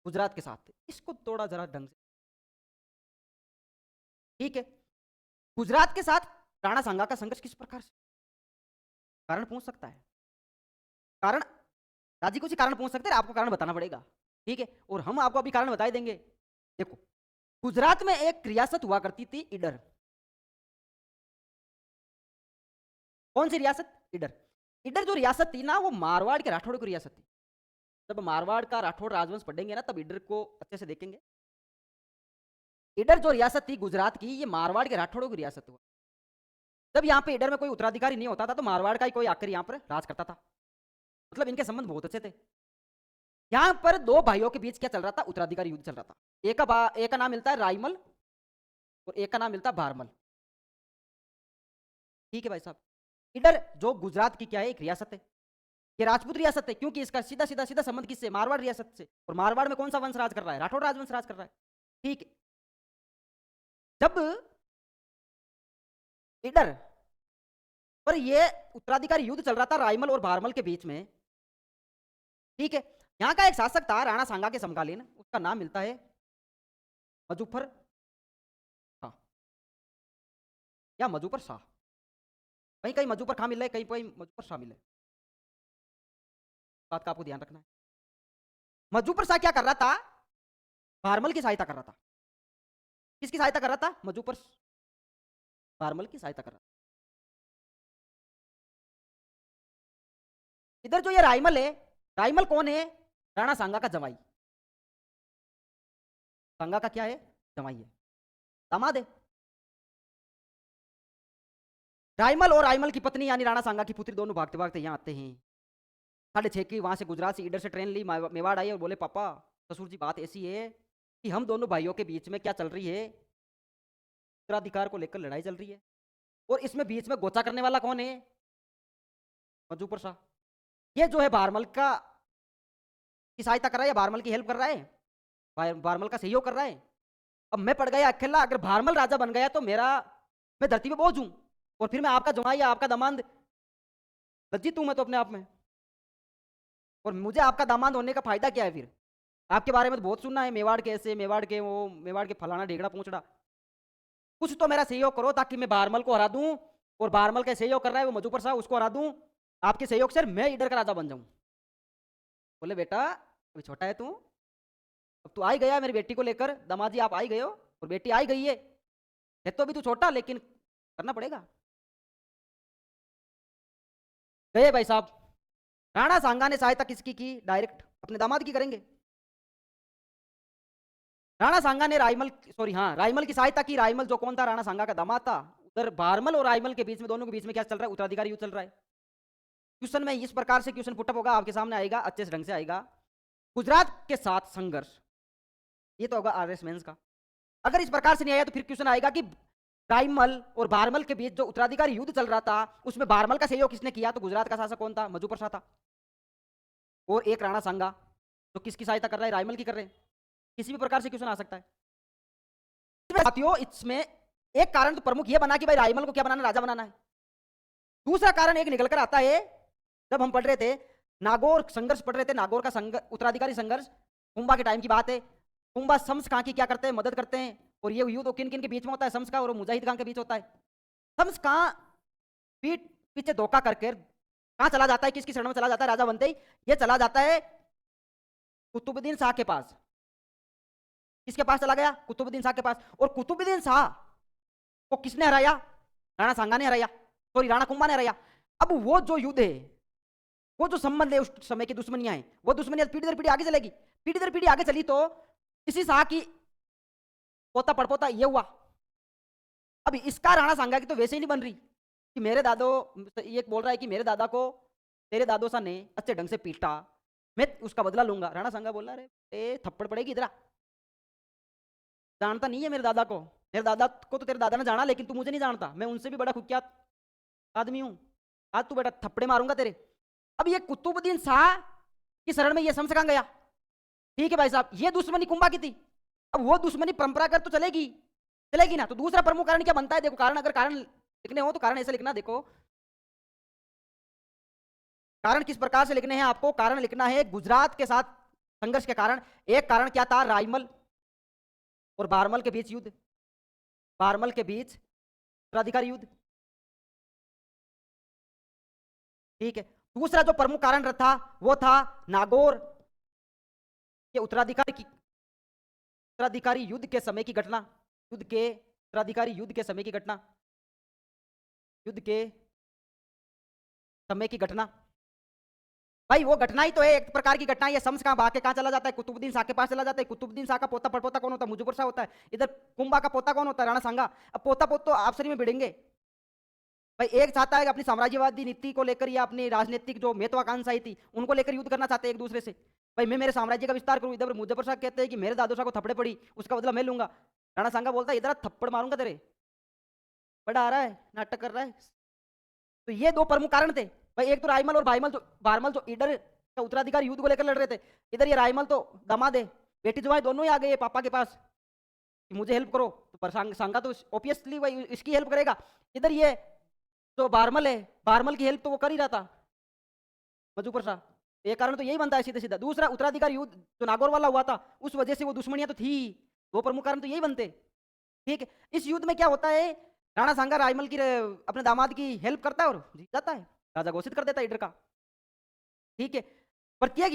गुजरात के साथ। इसको थोड़ा जरा ढंग से, ठीक है। गुजरात के साथ राणा सांगा का संघर्ष किस प्रकार से, कारण पूछ सकता है, कारण राजी कुछ कारण पूछ सकते हैं, आपको कारण बताना पड़ेगा, ठीक है। और हम आपको अभी कारण बता ही देंगे। देखो, गुजरात में एक रियासत हुआ करती थी इडर। कौन सी रियासत? इडर। इडर जो रियासत थी ना, वो मारवाड़ के राठौड़ की रियासत थी। जब मारवाड़ का राठौड़ राजवंश पढ़ेंगे ना, तब इडर को अच्छे से देखेंगे। इडर जो रियासत थी गुजरात की, ये मारवाड़ के राठौड़ों की रियासत हुआ। जब यहाँ पे इडर में कोई उत्तराधिकारी नहीं होता था, तो मारवाड़ का ही कोई आकर यहाँ पर राज करता था। मतलब इनके संबंध बहुत अच्छे थे। यहां पर दो भाइयों के बीच क्या चल रहा था? उत्तराधिकारी युद्ध चल रहा था। एक का नाम मिलता है राइमल और एक का नाम मिलता है भारमल, ठीक है भाई साहब। इडर जो गुजरात की क्या है, एक रियासत है। ये राजपूत रियासत है, क्योंकि इसका सीधा सीधा सीधा संबंध किससे? मारवाड़ रियासत से। और मारवाड़ में कौन सा वंश राज कर रहा है? राठौड़ राजवंश राज कर रहा है, ठीक है। जब इडर पर ये उत्तराधिकारी युद्ध चल रहा था राइमल और भारमल के बीच में, ठीक है। यहाँ का एक शासक था राणा सांगा के समकालीन, उसका नाम मिलता है मजुफर शाह या मजुफर शाह। कहीं कहीं मजुफर खां मिल रहा है, कहीं कहीं मजुफर शाह मिल रहा है, बात का आपको ध्यान रखना है। मजुफर शाह क्या कर रहा था? भारमल की सहायता कर रहा था। किसकी सहायता कर रहा था? मजुफर भारमल की सहायता कर रहा था। इधर जो ये राइमल है, राइमल कौन है? राणा सांगा का जमाई। सांगा का क्या है? जमाई है, दामाद है। राइमल और राइमल की पत्नी यानी राणा सांगा की पुत्री दोनों भागते भागते यहाँ आते हैं। 6:30 की वहां से गुजरात से इधर से ट्रेन ली, मेवाड़ आई और बोले पापा ससुर जी बात ऐसी है कि हम दोनों भाइयों के बीच में क्या चल रही है? उत्तराधिकार को लेकर लड़ाई चल रही है, और इसमें बीच में गोचा करने वाला कौन है? मजूपर शाह। ये जो है भारमल का की सहायता कर रहा है या भारमल की हेल्प कर रहा है? भारमल का सहयोग कर रहा है। अब मैं पड़ गया अकेला, अगर भारमल राजा बन गया तो मैं धरती पे बोझ हूं, और फिर मैं आपका जमाई या आपका दामाद, लज्जित हूं मैं तो अपने आप में। और मुझे आपका दामाद होने का फायदा क्या है? फिर आपके बारे में तो बहुत सुनना है, मेवाड़ के ऐसे, मेवाड़ के वो, मेवाड़ के फलाना ढेगड़ा पूछड़ा। कुछ तो मेरा सहयोग करो ताकि मैं भारमल को हरा दूं, और भारमल का सहयोग कर रहा है वो मधुपर साहब, उसको हरा दूं। आपके सहयोग से मैं इधर का राजा बन जाऊं। बोले बेटा अभी छोटा है तू, अब तू आई गया मेरी बेटी को लेकर, दामाजी आप आई गए हो और बेटी आई गई है तो अभी तू छोटा, लेकिन करना पड़ेगा। गए भाई साहब। राणा सांगा ने सहायता किसकी की? डायरेक्ट अपने दामाद की करेंगे। राणा सांगा ने राइमल की सहायता की। राइमल जो कौन था? राणा सांगा का दामाद था। उधर भारमल और राइमल के बीच में, दोनों के बीच में क्या चल रहा है? उत्तराधिकारी युद्ध चल रहा है। क्वेश्चन में इस प्रकार से क्वेश्चन पुटअप होगा, आपके सामने आएगा, अच्छे से ढंग से आएगा। गुजरात के साथ संघर्ष, ये तो होगा आरएस मेंस का। अगर इस प्रकार से नहीं आया तो फिर क्वेश्चन आएगा कि राइमल और भारमल के बीच जो उत्तराधिकारी युद्ध चल रहा था, उसमें भारमल का सहयोग किसने किया? तो गुजरात का शासक कौन था? मधुपर शाह था। और एक राणा सांगा, तो किसकी सहायता कर रहा है? राइमल की कर रहे हैं। किसी भी प्रकार से क्वेश्चन आ सकता है साथियों। इसमें एक कारण तो प्रमुख ये बना कि भाई राइमल को क्या बनाना? राजा बनाना है। दूसरा कारण एक निकल कर आता है, जब हम पढ़ रहे थे नागौर संघर्ष पढ़ रहे थे, नागौर का उत्तराधिकारी संघर्ष कुंभा के टाइम की बात है। कुंभा शम्स खां की क्या करते हैं? मदद करते हैं। और ये युद्ध किन किन के बीच में होता है? शम्स खां और मुजाहिद खां के बीच होता है। शम्स खां पीठ पीछे धोखा करके कहां चला जाता है? किसकी शरण में चला जाता है? राजा बनते ही ये चला जाता है कुतुबुद्दीन शाह के पास। किसके पास चला गया? कुतुबुद्दीन शाह के पास। और कुतुबुद्दीन शाह को किसने हराया? राणा सांगा ने हराया, सॉरी राणा कुंभा ने हराया। अब वो जो युद्ध है, वो जो संबंध है, उस समय की दुश्मनियां हैं, वो दुश्मनियां पीढ़ी दर पीढ़ी आगे चलेगी। पीढ़ी दर पीढ़ी आगे चली तो इसी शाह की पोता पड़पोता ये हुआ। अब इसका राणा सांगा की तो वैसे ही नहीं बन रही कि मेरे दादो, ये बोल रहा है कि मेरे दादा को तेरे दादो सा ने अच्छे ढंग से पीटा, मैं उसका बदला लूंगा। राणा सांगा बोल रहा है थप्पड़ पड़ेगी इधर। जानता नहीं है मेरे दादा को, मेरे दादा को तो तेरे दादा ने जाना, लेकिन तू मुझे नहीं जानता, मैं उनसे भी बड़ा कुख्यात आदमी हूं। आज तू बेटा थप्पड़े मारूंगा तेरे। अब ये कुतुबुद्दीन शाह की शरण में ये शम्स खां गया, ठीक है भाई साहब। ये दुश्मनी कुंभा की थी। अब वो दुश्मनी परंपरागत तो चलेगी चलेगी ना। तो दूसरा प्रमुख कारण क्या बनता है? देखो कारण, अगर कारण लिखने हो तो कारण ऐसे लिखना। देखो कारण किस प्रकार से लिखने हैं आपको? कारण लिखना है गुजरात के साथ संघर्ष के कारण। एक कारण क्या था, रायमल और बारमल के बीच युद्ध, बारमल के बीच उत्तराधिकारी युद्ध, ठीक है। दूसरा जो प्रमुख कारण था वो था नागौर के उत्तराधिकारी युद्ध के समय की घटना, युद्ध के उत्तराधिकारी युद्ध के समय की घटना, युद्ध के समय की घटना। भाई वो घटना ही तो है, एक प्रकार की घटना। ये शम्स कहां भाग के कहां चला जाता है, कुतुबुद्दीन शाह के पास चला जाता है। कुतुबुद्दीन शाह का पोता परपोता कौन होता है, मुजुबर शाह होता है। इधर कुंभा का पोता कौन होता है, राणा सांगा। अब पोता पोत तो आपसरी में भिड़ेंगे। भाई एक चाहता है कि अपनी साम्राज्यवादी नीति को लेकर या अपनी राजनीतिक जो महत्वाकांक्षाएं थी उनको लेकर युद्ध करना चाहते हैं एक दूसरे से। भाई मैं मेरे साम्राज्य का विस्तार करूं, इधर मुजफ्फर शाह कहते हैं कि मेरे दादू शाह को थप्पड़े पड़ी, उसका बदला मैं लूंगा। राणा सांगा बोलता है इधर थप्पड़ मारूंगा तेरे, बड़ा आ रहा है, नाटक कर रहा है। तो ये दो प्रमुख कारण थे भाई। एक तो रायमल और बारमल जो इधर का उत्तराधिकारी युद्ध को लेकर लड़ रहे थे। इधर ये रायमल तो दामाद है, बेटी जवाई दोनों ही आ गए पापा के पास कि मुझे हेल्प करो। तो पर सांगा तो ऑब्वियसली भाई इसकी हेल्प करेगा। इधर ये जो बारमल है, बारमल की हेल्प तो वो कर ही रहा था मुजफ्फर शाह। एक कारण तो यही बनता है सीधा सीधा। दूसरा उत्तराधिकारी युद्ध जो नागौर वाला हुआ था, उस वजह से वो दुश्मनियां तो थी। दो प्रमुख कारण तो यही बनते, ठीक है। इस युद्ध में क्या होता है, राणा सांगा रायमल की अपने दामाद की हेल्प करता है और जीत जाता है, राजा घोषित कर देता है इधर का, ठीक है। प्रत्येक